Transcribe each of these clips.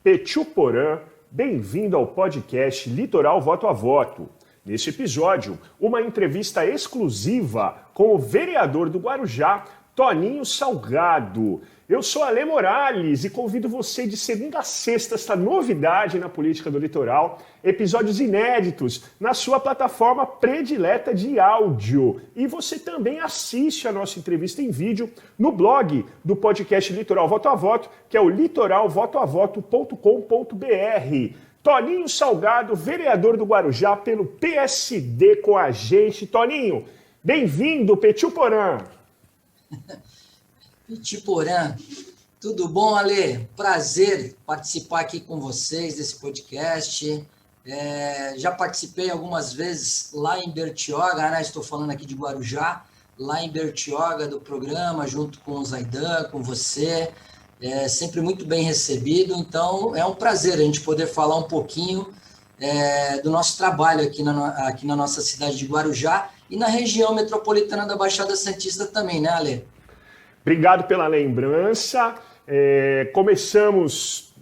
Petchuporã, bem-vindo ao podcast Litoral Voto a Voto. Neste episódio, uma entrevista exclusiva com o vereador do Guarujá, Toninho Salgado. Eu sou Ale Morales e convido você de segunda a sexta esta novidade na política do litoral, episódios inéditos na sua plataforma predileta de áudio. E você também assiste a nossa entrevista em vídeo no blog do podcast Litoral Voto a Voto, que é o litoralvotoavoto.com.br. Toninho Salgado, vereador do Guarujá pelo PSD com a gente. Toninho, bem-vindo, Petchuporã. Petchuporã, tudo bom, Ale? Prazer participar aqui com vocês desse podcast. Já participei algumas vezes lá em Bertioga, né? Estou falando aqui de Guarujá, lá em Bertioga do programa, junto com o Zaidan, com você. Sempre muito bem recebido, então é um prazer a gente poder falar um pouquinho do nosso trabalho aqui na nossa cidade de Guarujá e na região metropolitana da Baixada Santista também, né, Ale? Obrigado pela lembrança. Começamos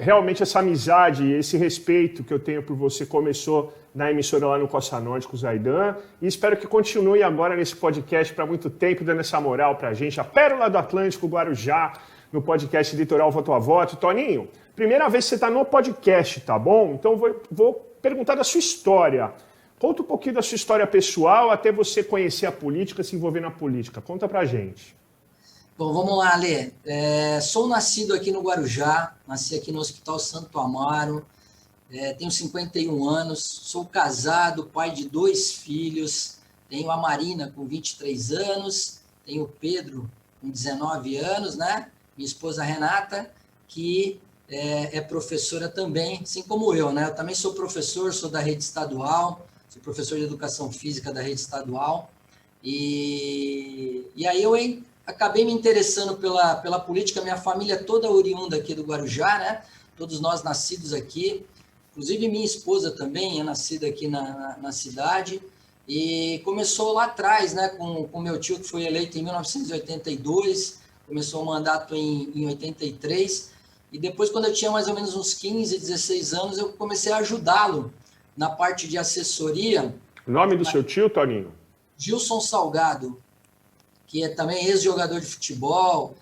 realmente essa amizade, esse respeito que eu tenho por você começou na emissora lá no Costa Norte com o Zaidan e espero que continue agora nesse podcast para muito tempo, dando essa moral para a gente. A Pérola do Atlântico, Guarujá, no podcast Litoral Voto a Voto. Toninho, primeira vez que você está no podcast, tá bom? Então vou perguntar da sua história. Conta um pouquinho da sua história pessoal até você conhecer a política, se envolver na política. Conta pra gente. Bom, vamos lá, Alê. Sou nascido aqui no Guarujá, nasci aqui no Hospital Santo Amaro, tenho 51 anos, sou casado, pai de 2 filhos, tenho a Marina com 23 anos, tenho o Pedro com 19 anos, né? Minha esposa Renata, que é professora também, assim como eu, né? Eu também sou professor, sou da rede estadual, sou professor de educação física da rede estadual, e aí eu acabei me interessando pela política, minha família toda oriunda aqui do Guarujá, né? Todos nós nascidos aqui, inclusive minha esposa também é nascida aqui na cidade, e começou lá atrás, né? Com meu tio, que foi eleito em 1982, começou o mandato em 83, e depois, quando eu tinha mais ou menos uns 15, 16 anos, eu comecei a ajudá-lo na parte de assessoria. O nome do seu tio, Toninho? Gilson Salgado, que é também ex-jogador de futebol,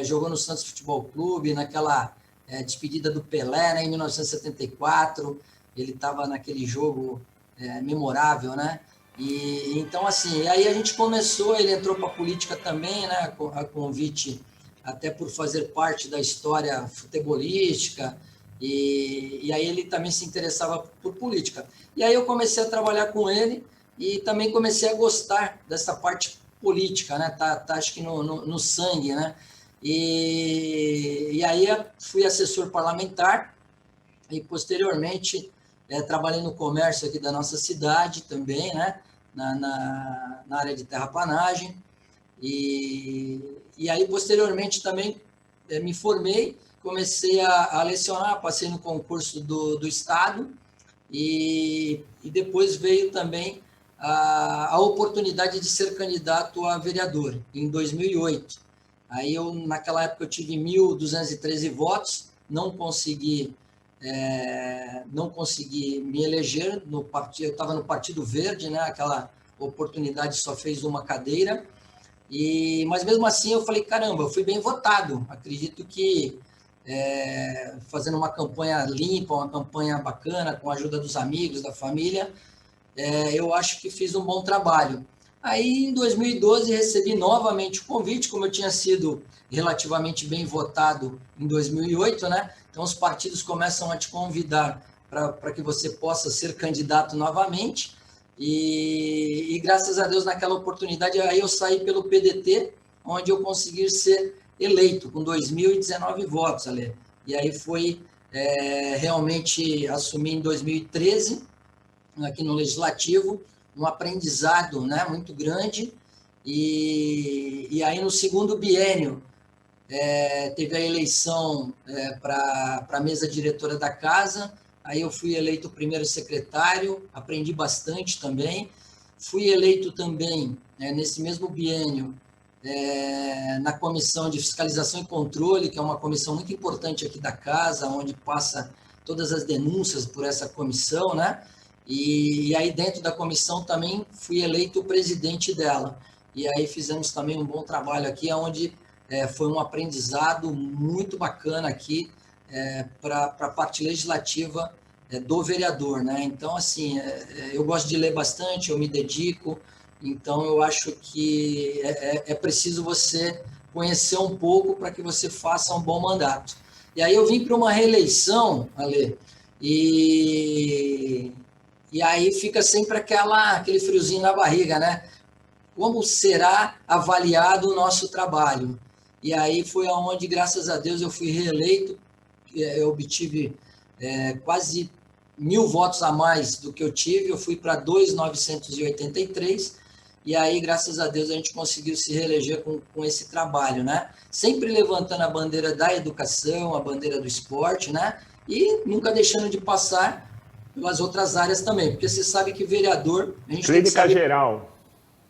jogou no Santos Futebol Clube, naquela despedida do Pelé, né, em 1974, ele estava naquele jogo memorável, né? E então, assim, aí a gente começou, ele entrou para a política também, né, a convite até por fazer parte da história futebolística, e aí ele também se interessava por política. E aí eu comecei a trabalhar com ele e também comecei a gostar dessa parte política, né? Tá acho que no sangue, né? E aí fui assessor parlamentar e posteriormente trabalhei no comércio aqui da nossa cidade também, né? Na área de terraplanagem, e aí posteriormente também me formei, comecei a lecionar, passei no concurso do Estado, e depois veio também a oportunidade de ser candidato a vereador, em 2008. Aí naquela época eu tive 1.213 votos, não consegui me eleger no partido, eu estava no Partido Verde, né? Aquela oportunidade só fez uma cadeira, mas mesmo assim eu falei, caramba, eu fui bem votado, acredito que fazendo uma campanha limpa, uma campanha bacana, com a ajuda dos amigos, da família, eu acho que fiz um bom trabalho. Aí, em 2012, recebi novamente o convite, como eu tinha sido relativamente bem votado em 2008, né? Então, os partidos começam a te convidar para que você possa ser candidato novamente, e graças a Deus, naquela oportunidade, aí eu saí pelo PDT, onde eu consegui ser eleito, com 2.019 votos, Ale. E aí foi realmente assumir em 2013, aqui no Legislativo, um aprendizado, né, muito grande, e aí no segundo biênio teve a eleição para a mesa diretora da casa, aí eu fui eleito primeiro secretário, aprendi bastante também, fui eleito também, nesse mesmo biênio, na comissão de fiscalização e controle, que é uma comissão muito importante aqui da casa, onde passa todas as denúncias por essa comissão, né? E aí dentro da comissão também fui eleito o presidente dela. E aí fizemos também um bom trabalho aqui, onde foi um aprendizado muito bacana aqui para a parte legislativa do vereador, né? Então, assim, eu gosto de ler bastante, eu me dedico, então eu acho que é preciso você conhecer um pouco para que você faça um bom mandato. E aí eu vim para uma reeleição, Ale, e aí fica sempre aquele friozinho na barriga, né? Como será avaliado o nosso trabalho? E aí foi onde, graças a Deus, eu fui reeleito, eu obtive quase 1.000 votos a mais do que eu tive, eu fui para 2.983, e aí, graças a Deus, a gente conseguiu se reeleger com esse trabalho, né? Sempre levantando a bandeira da educação, a bandeira do esporte, né? E nunca deixando de passar pelas outras áreas também, porque você sabe que vereador... A gente clínica tem que saber, geral.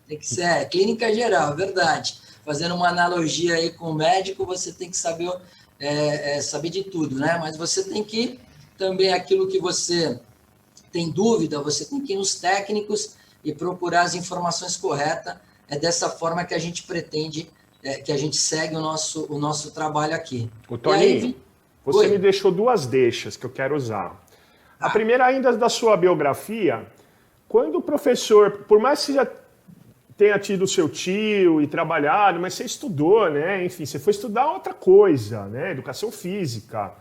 Tem que ser, clínica geral, verdade. Fazendo uma analogia aí com o médico, você tem que saber, saber de tudo, né? Mas você tem que, também aquilo que você tem dúvida, você tem que ir nos técnicos e procurar as informações corretas. É dessa forma que a gente pretende, que a gente segue o nosso trabalho aqui. O Toninho, você me deixou 2 deixas que eu quero usar. A primeira, ainda da sua biografia, quando o professor, por mais que você já tenha tido o seu tio e trabalhado, mas você estudou, né? Enfim, você foi estudar outra coisa, né? Educação física,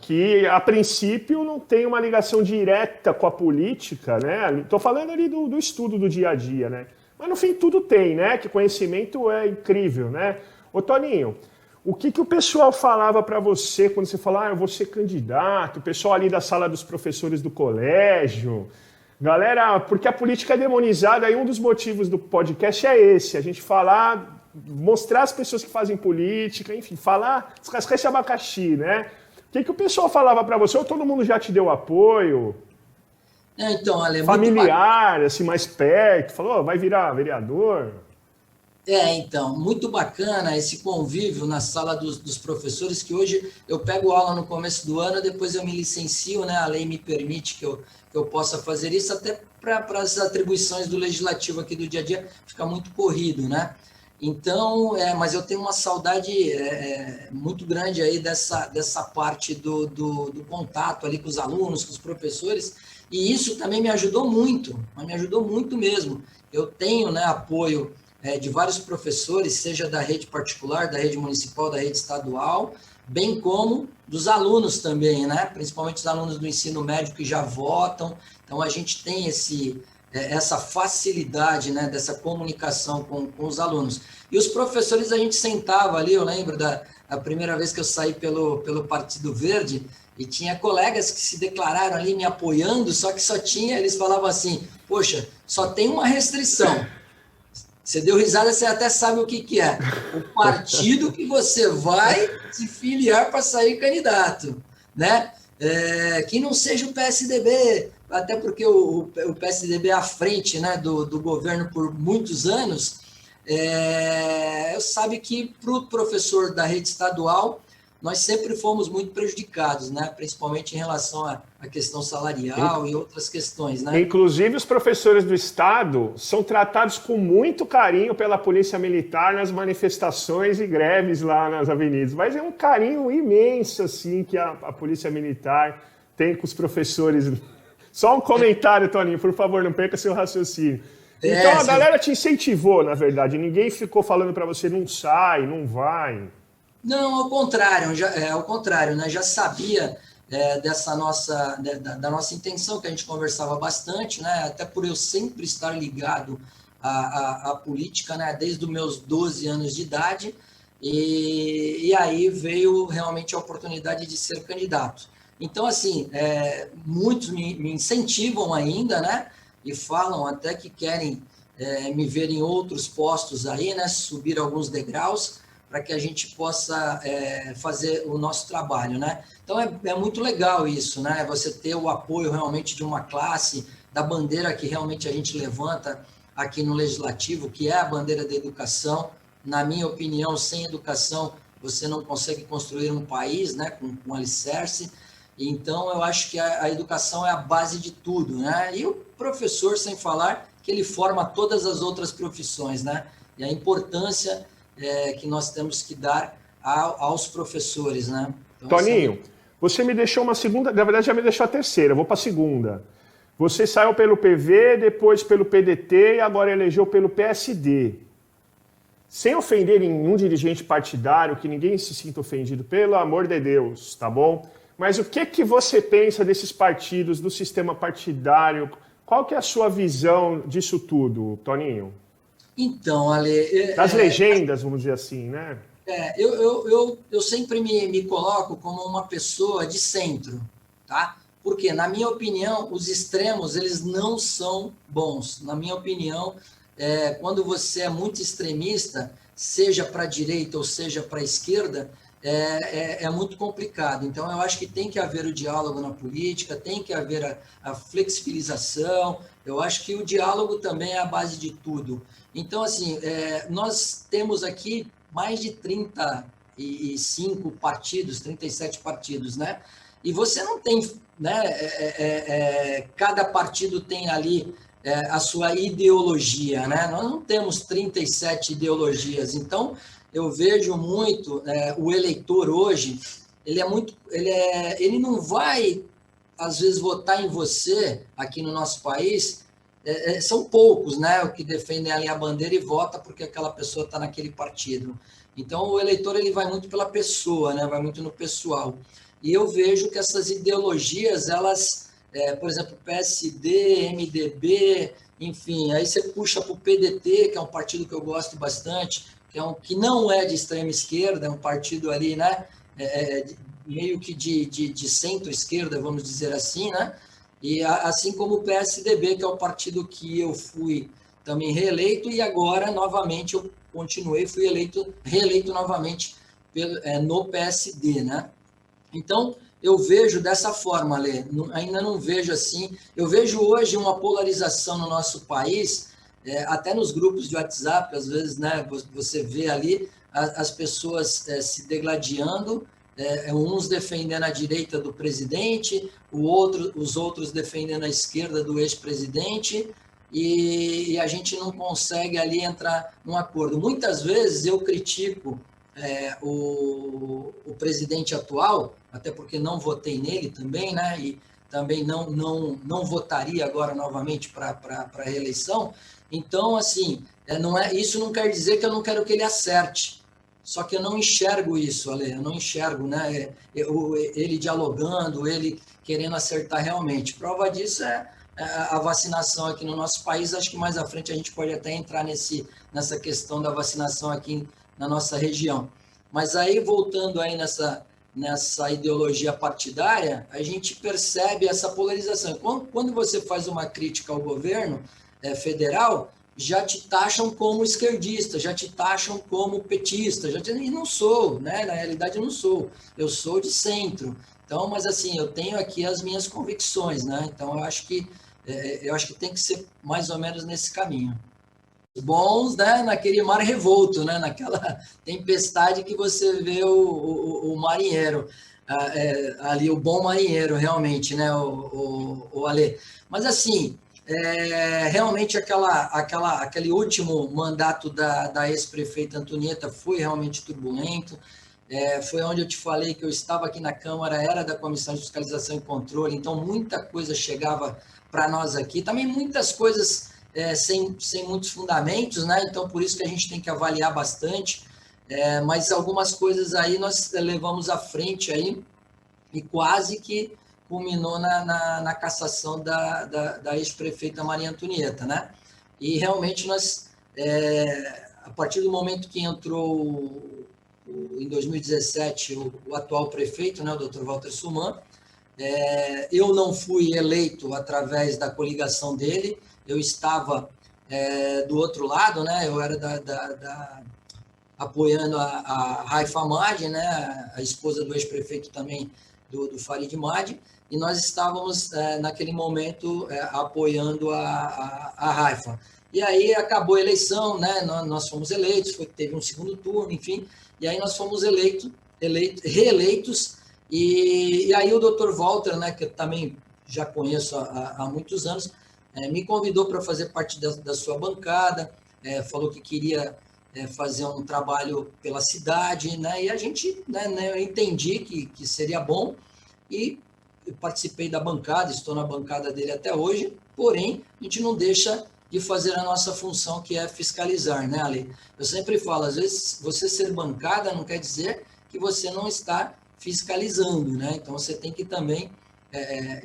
que a princípio não tem uma ligação direta com a política, né? Estou falando ali do estudo do dia a dia, né? Mas no fim tudo tem, né? Que conhecimento é incrível, né? Ô Toninho, o que o pessoal falava para você quando você falava, eu vou ser candidato, o pessoal ali da sala dos professores do colégio... Galera, porque a política é demonizada, e um dos motivos do podcast é esse, a gente falar, mostrar as pessoas que fazem política, enfim, falar, descascar esse abacaxi, né? O que o pessoal falava para você? Ou todo mundo já te deu apoio? Então, Ale, familiar, assim, mais perto, falou, vai virar vereador? Então, muito bacana esse convívio na sala dos professores, que hoje eu pego aula no começo do ano, depois eu me licencio, né? A lei me permite que eu possa fazer isso, até para as atribuições do legislativo aqui do dia a dia, fica muito corrido, né? Então, mas eu tenho uma saudade muito grande aí dessa parte do contato ali com os alunos, com os professores, e isso também me ajudou muito, mas me ajudou muito mesmo. Eu tenho, né, apoio de vários professores, seja da rede particular, da rede municipal, da rede estadual, bem como dos alunos também, né? Principalmente os alunos do ensino médio que já votam. Então, a gente tem essa facilidade, né, dessa comunicação com os alunos. E os professores, a gente sentava ali, eu lembro da primeira vez que eu saí pelo Partido Verde, e tinha colegas que se declararam ali me apoiando, só que eles falavam assim, poxa, só tem uma restrição. Você deu risada, você até sabe o que é. O partido que você vai se filiar para sair candidato, né? Que não seja o PSDB, até porque o PSDB é à frente, né, do governo por muitos anos. Sabe que para o professor da rede estadual, nós sempre fomos muito prejudicados, né? Principalmente em relação à questão salarial e outras questões, né? Inclusive, os professores do Estado são tratados com muito carinho pela Polícia Militar nas manifestações e greves lá nas avenidas. Mas é um carinho imenso, assim, que a Polícia Militar tem com os professores. Só um comentário, Toninho, por favor, não perca seu raciocínio. Então, a galera te incentivou, na verdade. Ninguém ficou falando para você, não sai, não vai... Não, ao contrário, né? Já sabia da nossa intenção, que a gente conversava bastante, né? Até por eu sempre estar ligado à política, né? Desde os meus 12 anos de idade, e aí veio realmente a oportunidade de ser candidato. Então, assim, muitos me incentivam ainda, né? E falam até que querem me ver em outros postos aí, né? Subir alguns degraus, para que a gente possa fazer o nosso trabalho, né? Então, é muito legal isso, né? Você ter o apoio realmente de uma classe, da bandeira que realmente a gente levanta aqui no Legislativo, que é a bandeira da educação. Na minha opinião, sem educação, você não consegue construir um país, né, com alicerce. Então, eu acho que a educação é a base de tudo, né? E o professor, sem falar, que ele forma todas as outras profissões, né? E a importância que nós temos que dar aos professores, né? Então, Toninho, você me deixou uma segunda, na verdade já me deixou a terceira, eu vou para a segunda. Você saiu pelo PV, depois pelo PDT e agora elegeu pelo PSD. Sem ofender nenhum dirigente partidário, que ninguém se sinta ofendido, pelo amor de Deus, tá bom? Mas o que você pensa desses partidos, do sistema partidário? Qual que é a sua visão disso tudo, Toninho? Então, Ale... Das legendas, vamos dizer assim, né? Eu sempre me coloco como uma pessoa de centro, tá? Porque, na minha opinião, os extremos, eles não são bons. Na minha opinião, quando você é muito extremista, seja para a direita ou seja para a esquerda, é muito complicado. Então, eu acho que tem que haver o diálogo na política, tem que haver a flexibilização. Eu acho que o diálogo também é a base de tudo. Então, assim, nós temos aqui mais de 35 partidos, 37 partidos, né? E você não tem, né? Cada partido tem ali a sua ideologia, né? Nós não temos 37 ideologias. Então, eu vejo muito o eleitor hoje, ele não vai, às vezes, votar em você aqui no nosso país. São poucos, né, o que defendem ali a bandeira e vota porque aquela pessoa está naquele partido. Então, o eleitor ele vai muito pela pessoa, né, vai muito no pessoal. E eu vejo que essas ideologias, elas, por exemplo, PSD, MDB, enfim, aí você puxa para o PDT, que é um partido que eu gosto bastante, que não é de extrema esquerda, é um partido ali, né, meio que de centro-esquerda, vamos dizer assim, né? E assim como o PSDB, que é o partido que eu fui também reeleito, e agora, novamente, eu continuei, fui reeleito novamente no PSD, né? Então, eu vejo dessa forma, Alê, ainda não vejo assim. Eu vejo hoje uma polarização no nosso país, até nos grupos de WhatsApp, às vezes, né, você vê ali as pessoas se degladiando, uns defendendo a direita do presidente, os outros defendendo a esquerda do ex-presidente, e a gente não consegue ali entrar num acordo. Muitas vezes eu critico o presidente atual, até porque não votei nele também, né? E também não votaria agora novamente para a reeleição. Então, assim, isso não quer dizer que eu não quero que ele acerte. Só que eu não enxergo isso, Ale, eu não enxergo, né? Ele dialogando, ele querendo acertar realmente. Prova disso é a vacinação aqui no nosso país. Acho que mais à frente a gente pode até entrar nessa questão da vacinação aqui na nossa região. Mas aí, voltando aí nessa ideologia partidária, a gente percebe essa polarização. Quando você faz uma crítica ao governo federal, já te taxam como esquerdista, já te taxam como petista, e não sou, né? Na realidade eu não sou, eu sou de centro. Então, mas assim, eu tenho aqui as minhas convicções, né? Então eu acho que tem que ser mais ou menos nesse caminho. Bons, né? Naquele mar revolto, né? Naquela tempestade que você vê o marinheiro, ali o bom marinheiro, realmente, né? O Ale. Mas assim, realmente aquele último mandato da ex-prefeita Antonieta foi realmente turbulento. Foi onde eu te falei que eu estava aqui na Câmara, era da Comissão de Fiscalização e Controle, então muita coisa chegava para nós aqui, também muitas coisas sem muitos fundamentos, né? Então por isso que a gente tem que avaliar bastante, mas algumas coisas aí nós levamos à frente aí e quase que culminou na cassação da ex-prefeita Maria Antonieta, né? E realmente nós, a partir do momento que entrou em 2017 o atual prefeito, né, o Dr. Walter Suman, eu não fui eleito através da coligação dele, eu estava do outro lado, né? Eu era apoiando a Raifa Madi, né? A esposa do ex-prefeito também do Farid Madi, e nós estávamos naquele momento apoiando a Raifa. E aí acabou a eleição, né? Nós fomos eleitos, teve um segundo turno, enfim, e aí nós fomos reeleitos, e aí o doutor Walter, né, que eu também já conheço há muitos anos, me convidou para fazer parte da sua bancada, falou que queria fazer um trabalho pela cidade, né? E a gente, né, eu entendi que seria bom e eu participei da bancada, estou na bancada dele até hoje, porém, a gente não deixa de fazer a nossa função, que é fiscalizar, né, Ale? Eu sempre falo, às vezes, você ser bancada não quer dizer que você não está fiscalizando, né? Então, você tem que também,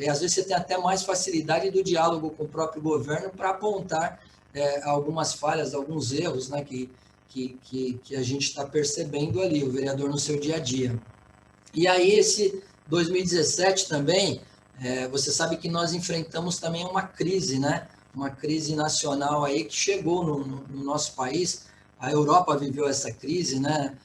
às vezes, você tem até mais facilidade do diálogo com o próprio governo para apontar algumas falhas, alguns erros, né, que a gente está percebendo ali, o vereador no seu dia a dia. E aí, esse 2017 também, você sabe que nós enfrentamos também uma crise, né? Uma crise nacional aí que chegou no nosso país. A Europa viveu essa crise, né?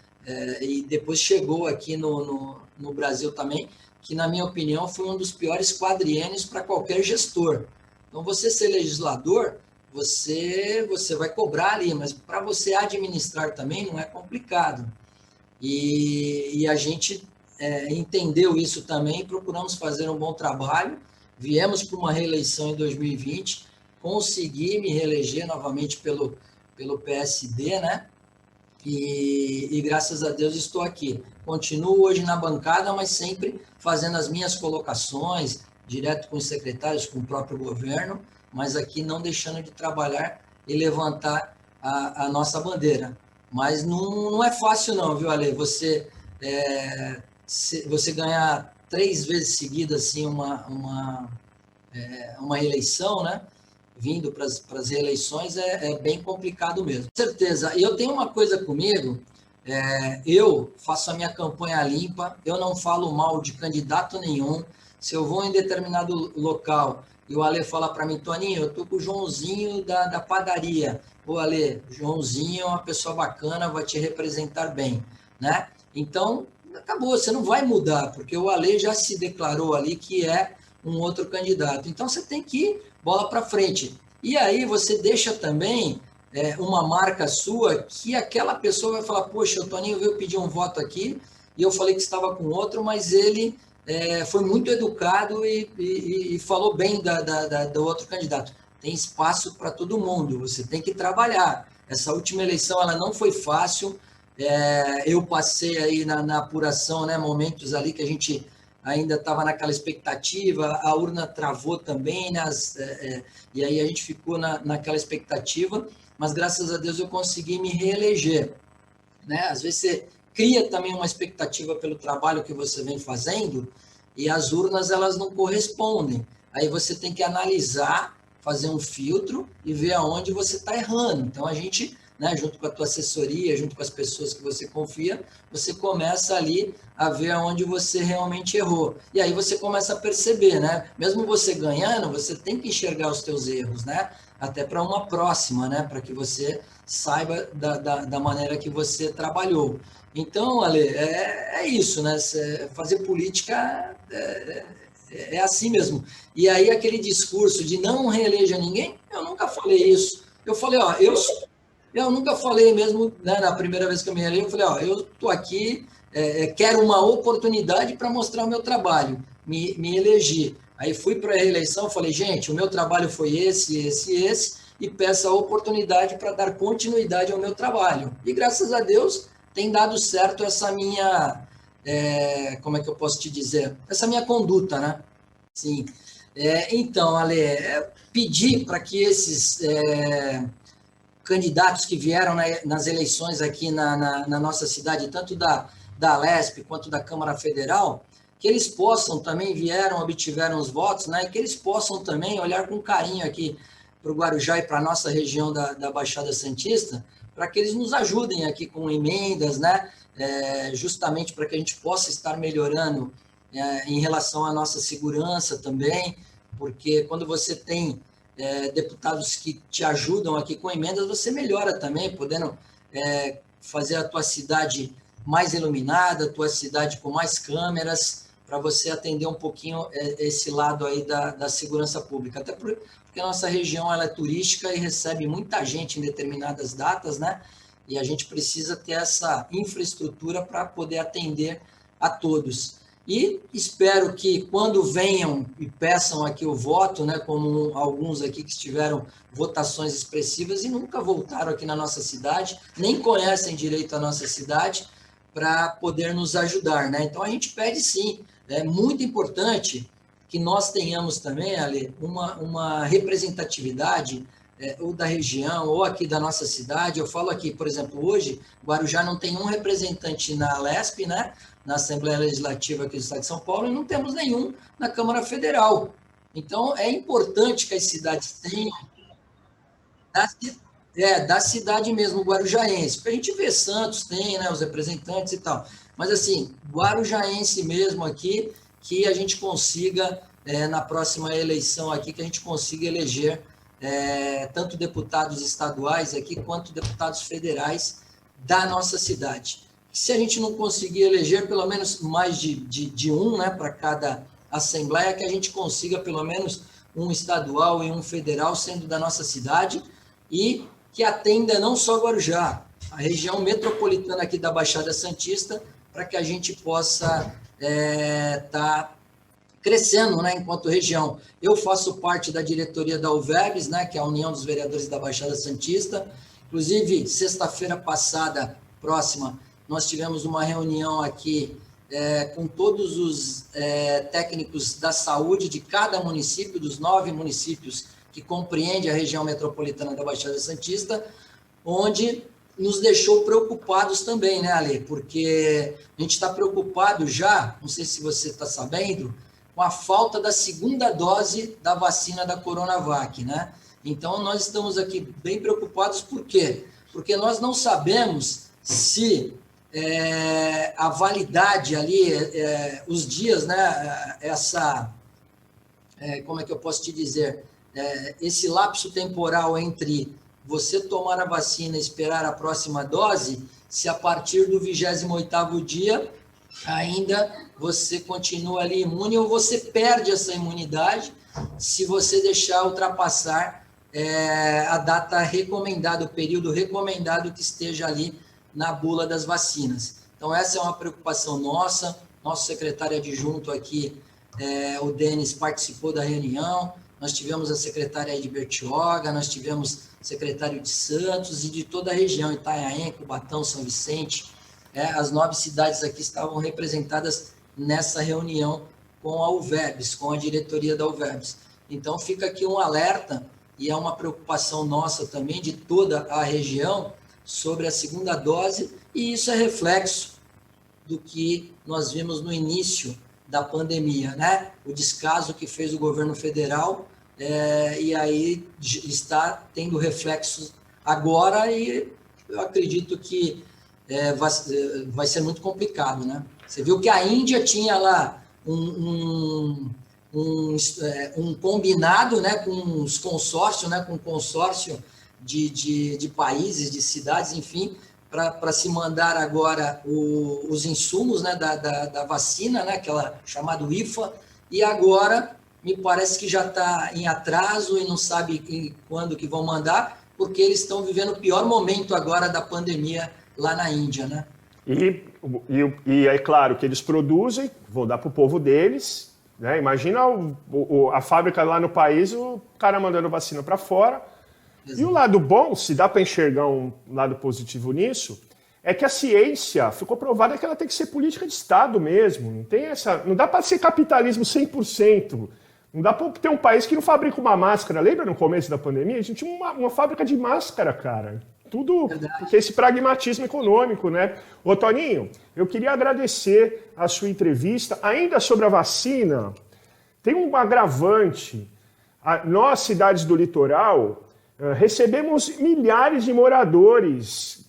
E depois chegou aqui no Brasil também, que, na minha opinião, foi um dos piores quadriênios para qualquer gestor. Então, você ser legislador, você vai cobrar ali, mas para você administrar também não é complicado. E a gente entendeu isso também, procuramos fazer um bom trabalho, viemos para uma reeleição em 2020, consegui me reeleger novamente pelo PSD, né? E graças a Deus estou aqui. Continuo hoje na bancada, mas sempre fazendo as minhas colocações, direto com os secretários, com o próprio governo, mas aqui não deixando de trabalhar e levantar a nossa bandeira. Mas não é fácil não, viu, Ale? Você ganhar 3 vezes seguidas assim, uma eleição, né? Vindo para as reeleições é bem complicado mesmo. Com certeza. E eu tenho uma coisa comigo, eu faço a minha campanha limpa, eu não falo mal de candidato nenhum. Se eu vou em determinado local e o Ale fala para mim, Toninho, eu estou com o Joãozinho da padaria. Ô, Ale, Joãozinho é uma pessoa bacana, vai te representar bem, né? Então, acabou, você não vai mudar, porque o Ale já se declarou ali que é um outro candidato. Então, você tem que ir bola para frente. E aí, você deixa também uma marca sua que aquela pessoa vai falar, poxa, o Toninho veio pedir um voto aqui e eu falei que estava com outro, mas ele foi muito educado e falou bem do outro candidato. Tem espaço para todo mundo, você tem que trabalhar. Essa última eleição ela não foi fácil, eu passei aí na apuração, né, momentos ali que a gente ainda estava naquela expectativa, a urna travou também, e aí a gente ficou naquela expectativa, mas graças a Deus eu consegui me reeleger. Né? Às vezes você cria também uma expectativa pelo trabalho que você vem fazendo e as urnas elas não correspondem. Aí você tem que analisar, fazer um filtro e ver aonde você está errando. Então a gente, né, junto com a tua assessoria, junto com as pessoas que você confia, você começa ali a ver aonde você realmente errou. E aí você começa a perceber, né? Mesmo você ganhando, você tem que enxergar os teus erros, né? Até para uma próxima, né? Para que você saiba da maneira que você trabalhou. Então, Ale, é isso, né? Fazer política é assim mesmo. E aí aquele discurso de não reeleja ninguém, eu nunca falei isso. Eu falei, ó, eu nunca falei mesmo, né, na primeira vez que eu me reelegi, eu falei, ó, eu estou aqui, quero uma oportunidade para mostrar o meu trabalho, me elegi. Aí fui para a reeleição, falei, gente, o meu trabalho foi esse, e peço a oportunidade para dar continuidade ao meu trabalho. E graças a Deus tem dado certo essa minha, como é que eu posso te dizer? Essa minha conduta, né? Sim. Então, Ale, pedir para que esses candidatos que vieram nas eleições aqui na nossa cidade, tanto da Alesp quanto da Câmara Federal, que eles possam também, obtiveram os votos, né, e que eles possam também olhar com carinho aqui para o Guarujá e para a nossa região da Baixada Santista, para que eles nos ajudem aqui com emendas, né, justamente para que a gente possa estar melhorando em relação à nossa segurança também, porque quando você tem deputados que te ajudam aqui com emendas, você melhora também, podendo fazer a tua cidade mais iluminada, a tua cidade com mais câmeras, para você atender um pouquinho esse lado aí da segurança pública. Até porque a nossa região ela é turística e recebe muita gente em determinadas datas, né? E a gente precisa ter essa infraestrutura para poder atender a todos. E espero que quando venham e peçam aqui o voto, né, como alguns aqui que tiveram votações expressivas e nunca voltaram aqui na nossa cidade, nem conhecem direito a nossa cidade, para poder nos ajudar, né? Então a gente pede sim, é muito importante que nós tenhamos também, Ale, uma representatividade ou da região, ou aqui da nossa cidade. Eu falo aqui, por exemplo, hoje, Guarujá não tem um representante na Alesp, né, na Assembleia Legislativa aqui do Estado de São Paulo, e não temos nenhum na Câmara Federal. Então, é importante que as cidades tenham da cidade mesmo, guarujaense. Porque a gente vê Santos, tem, né, os representantes e tal. Mas, assim, guarujaense mesmo aqui, que a gente consiga, na próxima eleição aqui, que a gente consiga eleger tanto deputados estaduais aqui, quanto deputados federais da nossa cidade. Se a gente não conseguir eleger pelo menos mais de um, né, para cada assembleia, que a gente consiga pelo menos um estadual e um federal sendo da nossa cidade e que atenda não só Guarujá, a região metropolitana aqui da Baixada Santista, para que a gente possa tá crescendo, né, enquanto região. Eu faço parte da diretoria da UVERBS, né, que é a União dos Vereadores da Baixada Santista. Inclusive, sexta-feira passada, próxima, nós tivemos uma reunião aqui com todos os técnicos da saúde de cada município, dos 9 municípios que compreende a região metropolitana da Baixada Santista, onde nos deixou preocupados também, né, Ale? Porque a gente está preocupado já, não sei se você está sabendo, com a falta da segunda dose da vacina da Coronavac, né? Então, nós estamos aqui bem preocupados, por quê? Porque nós não sabemos se a validade ali, os dias, né, como é que eu posso te dizer, esse lapso temporal entre você tomar a vacina e esperar a próxima dose, se a partir do 28º dia ainda você continua ali imune ou você perde essa imunidade se você deixar ultrapassar a data recomendada, o período recomendado que esteja ali na bula das vacinas. Então, essa é uma preocupação nossa. Nosso secretário adjunto aqui, o Denis, participou da reunião. Nós tivemos a secretária de Bertioga, nós tivemos secretário de Santos e de toda a região, Itanhaém, Cubatão, São Vicente. As 9 cidades aqui estavam representadas nessa reunião com a UVERBS, com a diretoria da UVERBS. Então, fica aqui um alerta, e é uma preocupação nossa também, de toda a região, sobre a segunda dose, e isso é reflexo do que nós vimos no início da pandemia, né? O descaso que fez o governo federal, e aí está tendo reflexos agora, e eu acredito que vai ser muito complicado, né? Você viu que a Índia tinha lá um combinado, né, com os consórcios, né, com o consórcio de países, de cidades, enfim, para se mandar agora os insumos, né, da vacina, né, aquela chamada IFA, e agora me parece que já está em atraso e não sabe quando que vão mandar, porque eles estão vivendo o pior momento agora da pandemia lá na Índia, né? E é claro que eles produzem, vão dar para o povo deles, né? Imagina a fábrica lá no país, o cara mandando vacina para fora. Exato. E o lado bom, se dá para enxergar um lado positivo nisso, é que a ciência ficou provada que ela tem que ser política de Estado mesmo. Não dá para ser capitalismo 100%. Não dá para ter um país que não fabrica uma máscara. Lembra no começo da pandemia? A gente tinha uma fábrica de máscara, cara. Tudo porque esse pragmatismo econômico, né? Ô, Toninho, eu queria agradecer a sua entrevista. Ainda sobre a vacina, tem um agravante. Nós, cidades do litoral, recebemos milhares de moradores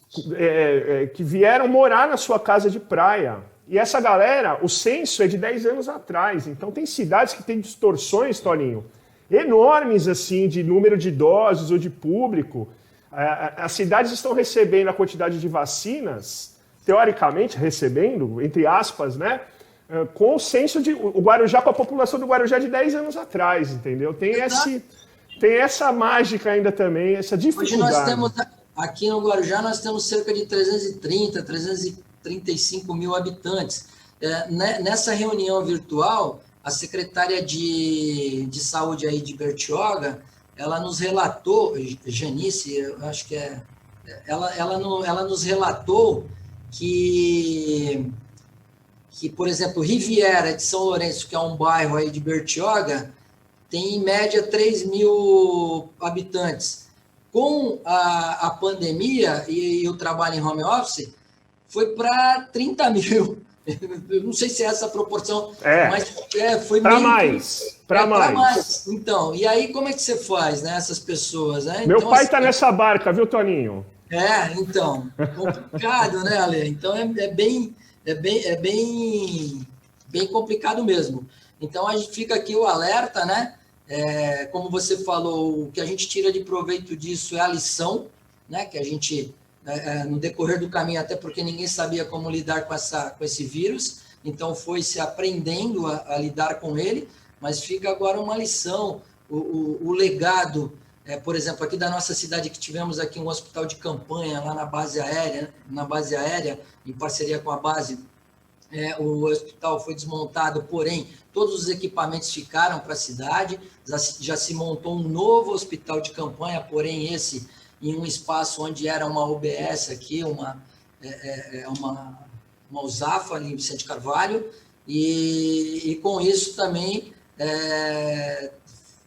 que vieram morar na sua casa de praia. E essa galera, o censo é de 10 anos atrás. Então tem cidades que têm distorções, Toninho, enormes assim, de número de idosos ou de público. As cidades estão recebendo a quantidade de vacinas, teoricamente recebendo, entre aspas, né? com o senso de... O Guarujá, com a população do Guarujá de 10 anos atrás, entendeu? Tem essa mágica ainda também, essa dificuldade. Hoje nós temos, aqui no Guarujá, nós temos cerca de 335 mil habitantes. Nessa reunião virtual, a secretária de saúde aí de Bertioga, ela nos relatou, Janice, eu acho que ela nos relatou que, por exemplo, Riviera de São Lourenço, que é um bairro aí de Bertioga, tem em média 3 mil habitantes. Com a pandemia e o trabalho em home office, foi para 30 mil. Eu não sei se é essa a proporção, mas foi para mais. Para mais. Então, e aí como é que você faz, né, essas pessoas? Né? Meu então, pai está nessa barca, viu, Toninho? Então, complicado, né, Ale? Então é bem complicado mesmo. Então a gente fica aqui o alerta, né? Como você falou, o que a gente tira de proveito disso é a lição, né? Que a gente, no decorrer do caminho, até porque ninguém sabia como lidar com esse vírus, então foi se aprendendo a lidar com ele, mas fica agora uma lição, o legado. Por exemplo, aqui da nossa cidade, que tivemos aqui um hospital de campanha lá na base aérea, em parceria com a base, o hospital foi desmontado, porém, todos os equipamentos ficaram para a cidade, já se montou um novo hospital de campanha, porém esse em um espaço onde era uma UBS aqui, uma USAFA ali em Vicente Carvalho, e com isso também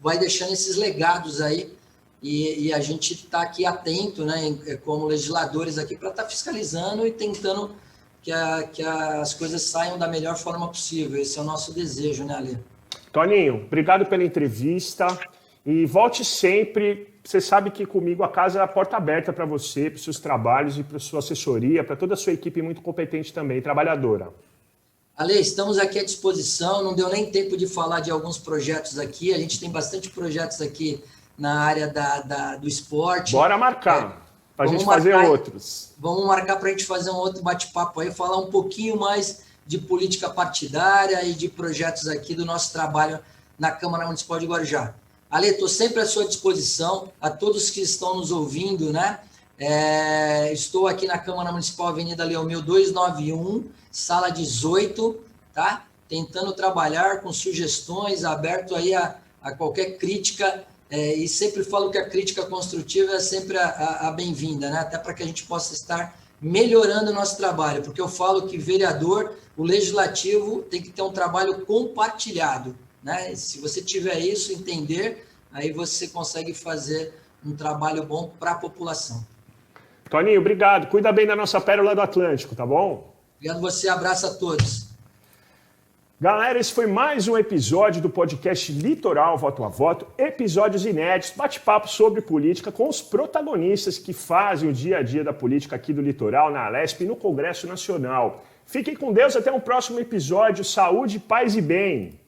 vai deixando esses legados aí. E a gente está aqui atento, né, como legisladores aqui, para estar fiscalizando e tentando que as coisas saiam da melhor forma possível. Esse é o nosso desejo, né, Ale? Toninho, obrigado pela entrevista e volte sempre. Você sabe que comigo a casa é a porta aberta para você, para os seus trabalhos e para a sua assessoria, para toda a sua equipe muito competente também, trabalhadora. Ale, estamos aqui à disposição. Não deu nem tempo de falar de alguns projetos aqui. A gente tem bastante projetos aqui na área do esporte. Bora marcar, para a gente fazer outros. Vamos marcar para a gente fazer um outro bate-papo aí, falar um pouquinho mais de política partidária e de projetos aqui do nosso trabalho na Câmara Municipal de Guarujá. Ale, estou sempre à sua disposição, a todos que estão nos ouvindo, né? Estou aqui na Câmara Municipal, Avenida Leomil 291, sala 18, tá? Tentando trabalhar com sugestões, aberto aí a qualquer crítica. E sempre falo que a crítica construtiva é sempre a bem-vinda, né? Até para que a gente possa estar melhorando o nosso trabalho, porque eu falo que vereador, o legislativo tem que ter um trabalho compartilhado, né? Se você tiver isso, entender, aí você consegue fazer um trabalho bom para a população. Toninho, obrigado. Cuida bem da nossa pérola do Atlântico, tá bom? Obrigado você, abraço a todos. Galera, esse foi mais um episódio do podcast Litoral Voto a Voto, episódios inéditos, bate-papo sobre política com os protagonistas que fazem o dia a dia da política aqui do Litoral, na Alesp e no Congresso Nacional. Fiquem com Deus, até um próximo episódio. Saúde, paz e bem!